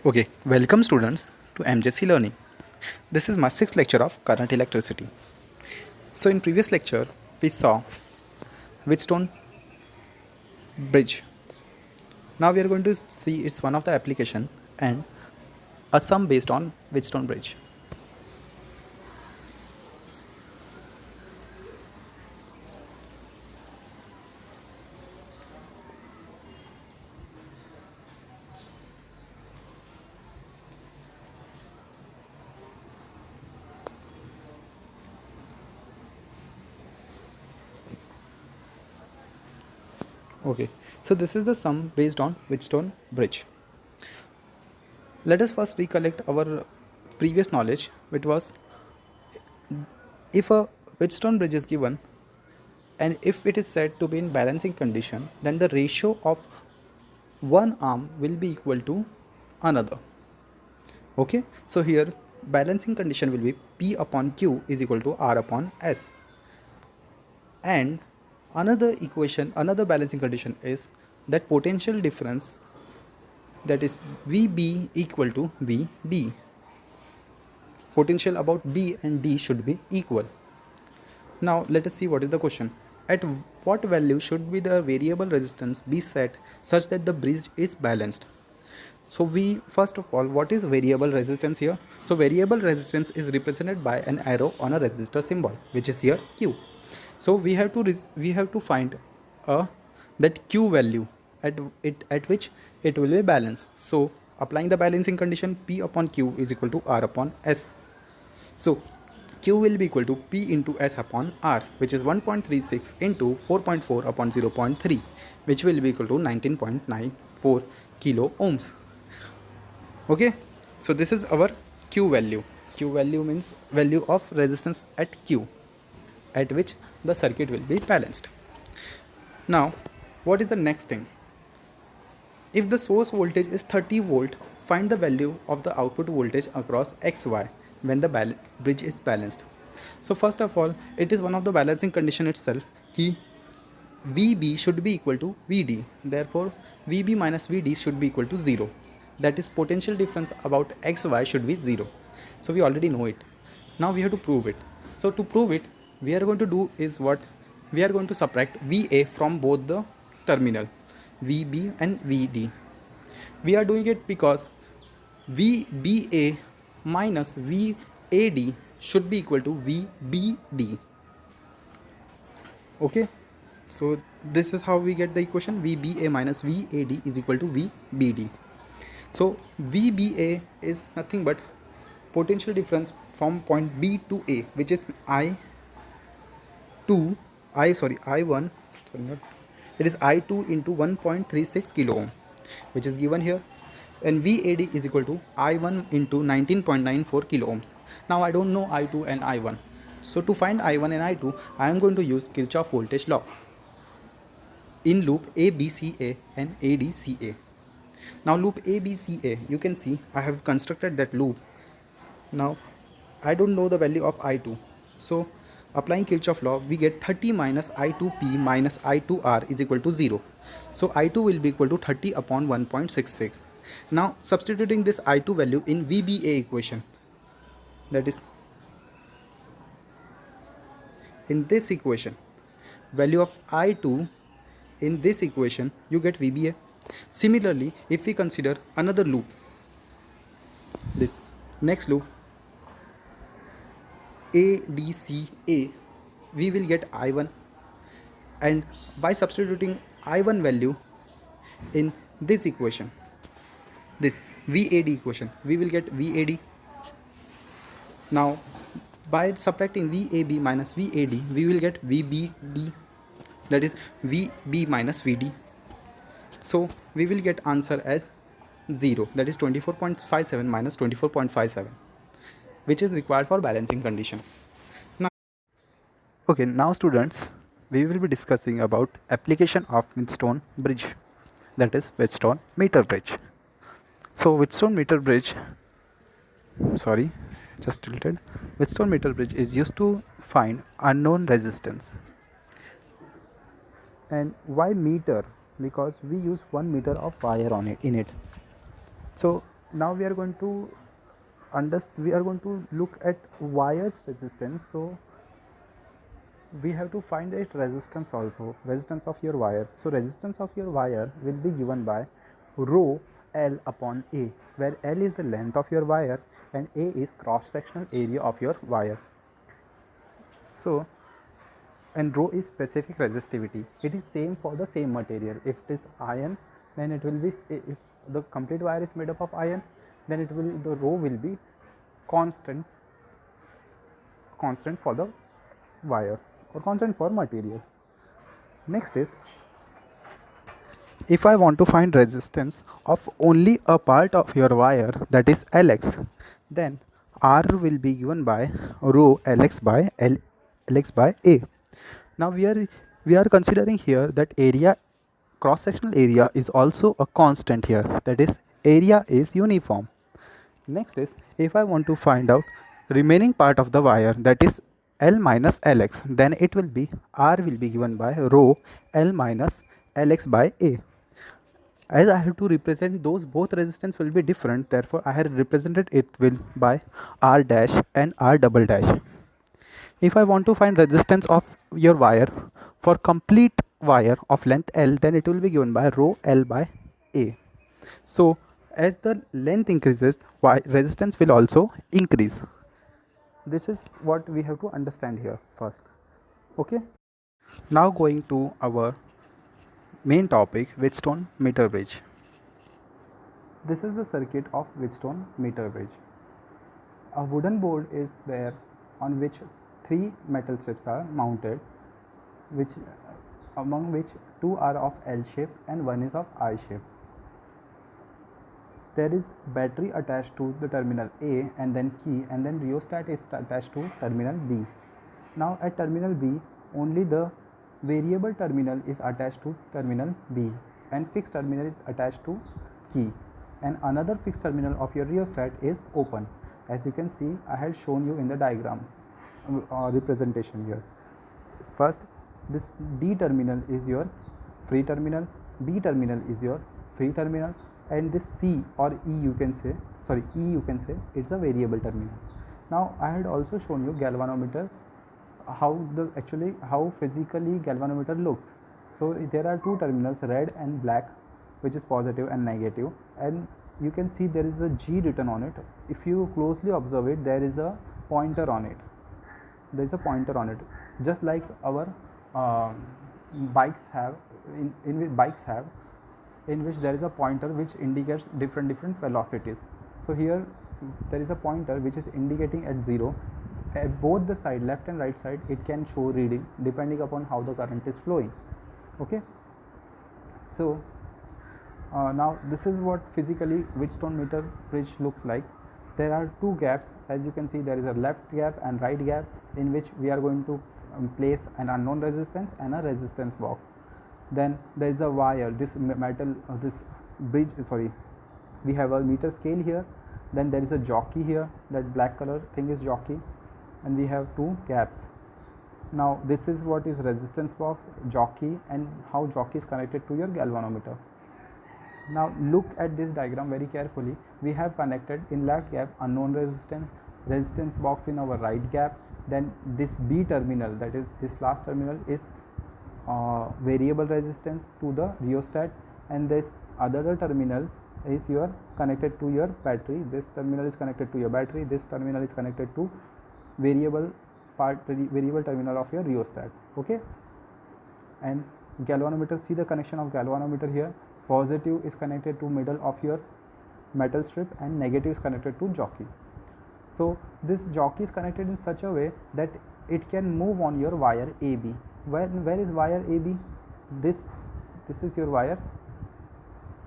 Okay, welcome students to MJC Learning. This is my sixth lecture of current electricity. So in previous lecture, we saw Wheatstone bridge. Now we are going to see its one of the application and a sum based on Wheatstone bridge. Okay, so this is the sum based on Wheatstone bridge. Let us first recollect our previous knowledge, which was if a Wheatstone bridge is given and if it is said to be in balancing condition, then the ratio of one arm will be equal to another. Okay, so here balancing condition will be P upon Q is equal to R upon S, and another balancing condition is that potential difference, that is VB equal to VD. Potential about B and D should be equal. Now let us see what is the question. At what value should be the variable resistance be set such that the bridge is balanced? So we first of all, what is variable resistance here? So variable resistance is represented by an arrow on a resistor symbol, which is here Q. So we have to find a that Q value at which it will be balanced. So applying the balancing condition, P upon Q is equal to R upon S. So Q will be equal to P into S upon R, which is 1.36 into 4.4 upon 0.3, which will be equal to 19.94 kilo ohms. Okay, so this is our Q value. Q value means value of resistance at Q, at which the circuit will be balanced. Now, what is the next thing? If the source voltage is 30 volt, find the value of the output voltage across XY when the bridge is balanced. So first of all, it is one of the balancing condition itself कि VB should be equal to VD. Therefore, VB minus VD should be equal to 0. That is potential difference about XY should be 0. So we already know it. Now we have to prove it. So to prove it, we are going to do is what? We are going to subtract VA from both the terminal, VB and VD. We are doing it because VBA minus VAD should be equal to VBD. Okay, so this is how we get the equation VBA minus VAD is equal to VBD. So VBA is nothing but potential difference from point B to A, which is I1, sorry not, it is I2 into 1.36 kilo ohm, which is given here, and VAD is equal to I1 into 19.94 kilo ohms. Now I don't know I2 and I1, so to find I1 and I2 I am going to use Kirchhoff voltage law in loop ABCA and ADCA. Now loop ABCA, you can see I have constructed that loop. Now I don't know the value of I2, so applying Kirchhoff law, we get 30 minus I2P minus I2R is equal to 0. So I2 will be equal to 30 upon 1.66. Now substituting this I2 value in VBA equation, that is in this equation, value of I2 in this equation, you get VBA. Similarly, if we consider another loop, this next loop ADCA, we will get I1, and by substituting I1 value in this equation, this VAD equation, we will get VAD. Now by subtracting VAB minus VAD, we will get VBD, that is VB minus VD. So we will get answer as 0, that is 24.57 minus 24.57, which is required for balancing condition. Now, okay, now students, we will be discussing about application of Wheatstone bridge, that is Wheatstone meter bridge. So Wheatstone meter bridge, sorry, just tilted. Wheatstone meter bridge is used to find unknown resistance. And why meter? Because we use 1 meter of wire on it in it. So Now we are going to look at wires resistance. So we have to find its resistance also, resistance of your wire. So resistance of your wire will be given by rho L upon A, where L is the length of your wire and A is cross sectional area of your wire. So, and rho is specific resistivity. It is same for the same material. If it is iron, then it will be, if the complete wire is made up of iron, then it will, the rho will be constant for the wire or constant for material. Next is, if I want to find resistance of only a part of your wire, that is Lx, then R will be given by rho Lx by Lx by A. Now we are considering here that area, cross sectional area, is also a constant here, that is area is uniform. Next is, if I want to find out remaining part of the wire, that is L minus Lx, then it will be R will be given by rho L minus Lx by A. As I have to represent those, both resistance will be different, therefore I have represented it will by R dash and R double dash. If I want to find resistance of your wire for complete wire of length L, then it will be given by rho L by A. So as the length increases, resistance will also increase. This is what we have to understand here first. Okay. Now going to our main topic, Wheatstone meter bridge. This is the circuit of Wheatstone meter bridge. A wooden board is there on which 3 metal strips are mounted, which among which 2 are of L shape and 1 is of I shape. There is battery attached to the terminal A and then key, and then rheostat is attached to terminal B. Now at terminal B, only the variable terminal is attached to terminal B and fixed terminal is attached to key, and another fixed terminal of your rheostat is open. As you can see, I had shown you in the diagram representation here. First, this D terminal is your free terminal, B terminal is your free terminal, and this C or E you can say, it's a variable terminal. Now I had also shown you galvanometers, how physically galvanometer looks. So there are 2 terminals, red and black, which is positive and negative, and you can see there is a G written on it. If you closely observe it, there is a pointer on it. There is a pointer on it, just like our bikes have, in which there is a pointer which indicates different velocities. So here there is a pointer which is indicating at 0. At both the side, left and right side, it can show reading depending upon how the current is flowing. Okay. So now this is what physically Wheatstone meter bridge looks like. There are 2 gaps. As you can see, there is a left gap and right gap, in which we are going to place an unknown resistance and a resistance box. Then there is a wire, this metal, this bridge, we have a meter scale here. Then there is a jockey here, that black color thing is jockey, and we have 2 gaps. Now this is what is resistance box, jockey, and how jockey is connected to your galvanometer. Now look at this diagram very carefully. We have connected in left gap unknown resistance box in our right gap. Then this B terminal, that is this last terminal, is variable resistance to the rheostat, and this other terminal is your connected to your battery. This terminal is connected to your battery. This terminal is connected to variable terminal of your rheostat. Okay. And galvanometer, see the connection of galvanometer here. Positive is connected to middle of your metal strip and negative is connected to jockey. So this jockey is connected in such a way that it can move on your wire AB. Where is wire AB? This is your wire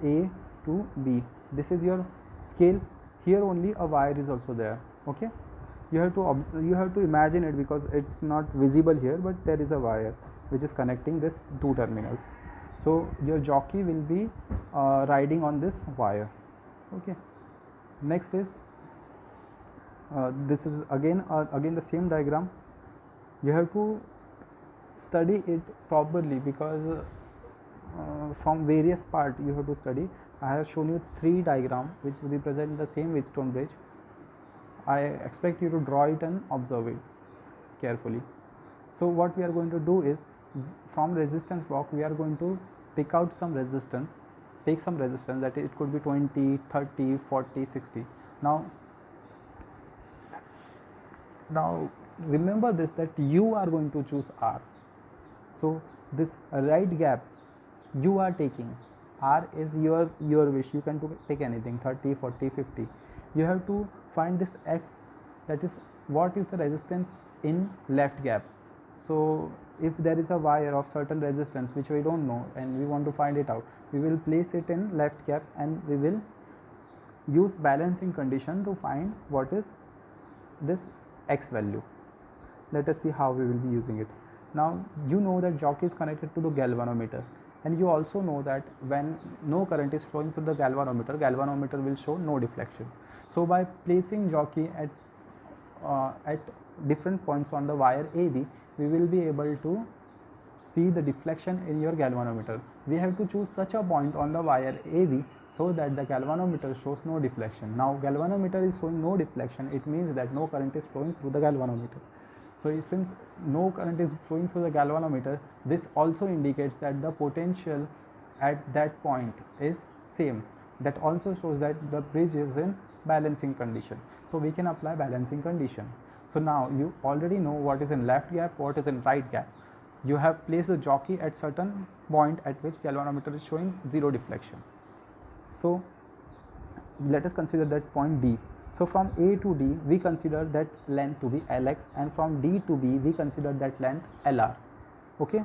A to B. This is your scale. Here only a wire is also there. Okay. You have to imagine it, because it's not visible here, but there is a wire which is connecting this 2 terminals. So your jockey will be riding on this wire. Okay. Next is this is again the same diagram. You have to study it properly, because from various part you have to study. I have shown you 3 diagram which represent the same Wheatstone bridge. I expect you to draw it and observe it carefully. So what we are going to do is, from resistance block we are going to pick out some resistance, take some resistance, that it could be 20, 30, 40, 60. Now remember this, that you are going to choose R. So this right gap you are taking, R is your wish, you can take anything, 30, 40, 50. You have to find this X, that is what is the resistance in left gap. So if there is a wire of certain resistance which we don't know and we want to find it out, we will place it in left gap and we will use balancing condition to find what is this X value. Let us see how we will be using it. Now you know that jockey is connected to the galvanometer, and you also know that when no current is flowing through the galvanometer will show no deflection. So by placing jockey at different points on the wire AB, we will be able to see the deflection in your galvanometer. We have to choose such a point on the wire AB so that the galvanometer shows no deflection. Now galvanometer is showing no deflection, it means that no current is flowing through the galvanometer. So since no current is flowing through the galvanometer, this also indicates that the potential at that point is same. That also shows that the bridge is in balancing condition. So we can apply balancing condition. So now you already know what is in left gap, what is in right gap. You have placed the jockey at certain point at which galvanometer is showing zero deflection. So let us consider that point D. So from A to D we consider that length to be Lx, and from D to B we consider that length Lr. Okay.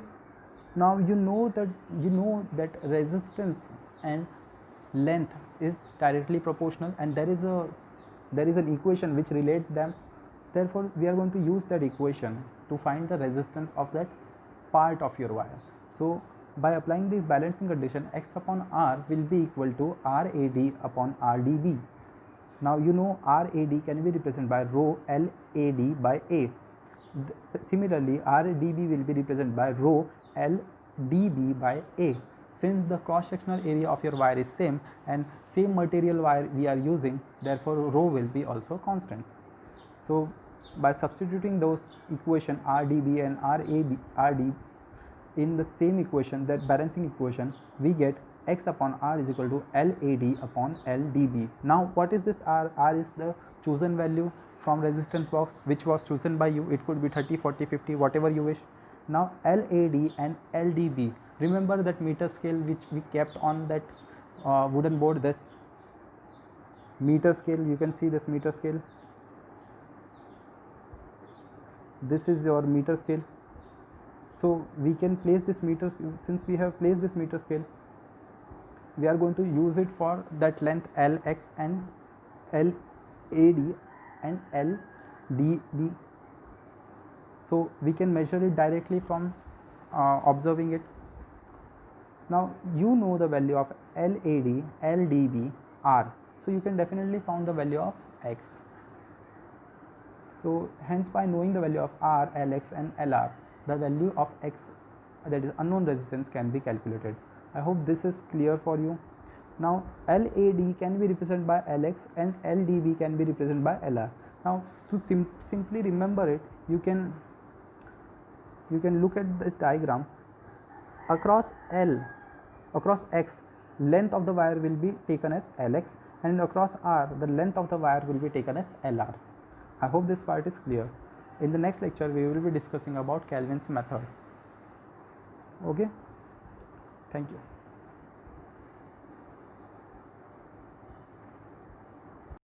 Now you know that resistance and length is directly proportional, and there is an equation which relate them. Therefore we are going to use that equation to find the resistance of that part of your wire. So by applying this balancing condition, X upon R will be equal to RAD upon RDB. Now you know RAD can be represented by rho LAD by A. Similarly RDB will be represented by rho LDB by A. Since the cross sectional area of your wire is same and same material wire we are using, therefore rho will be also constant. So by substituting those equation RDB and RD in the same equation, that balancing equation, we get X upon R is equal to LAD upon LDB. Now what is this R? R is the chosen value from resistance box which was chosen by you. It could be 30, 40, 50, whatever you wish. Now LAD and LDB, remember that meter scale which we kept on that wooden board, this meter scale, you can see this meter scale. This is your meter scale. So we can place this meter, since we have placed this meter scale, we are going to use it for that length Lx and LAD and LDB. So we can measure it directly from observing it. Now you know the value of LAD, LDB, R. So you can definitely find the value of X. So hence by knowing the value of R, Lx and Lr, the value of X, that is unknown resistance, can be calculated. I hope this is clear for you. Now LAD can be represented by Lx and LDB can be represented by Lr. Now to simply remember it, you can look at this diagram. Across X, length of the wire will be taken as Lx, and across R, the length of the wire will be taken as Lr. I hope this part is clear. In the next lecture we will be discussing about Kelvin's method. Okay, thank you.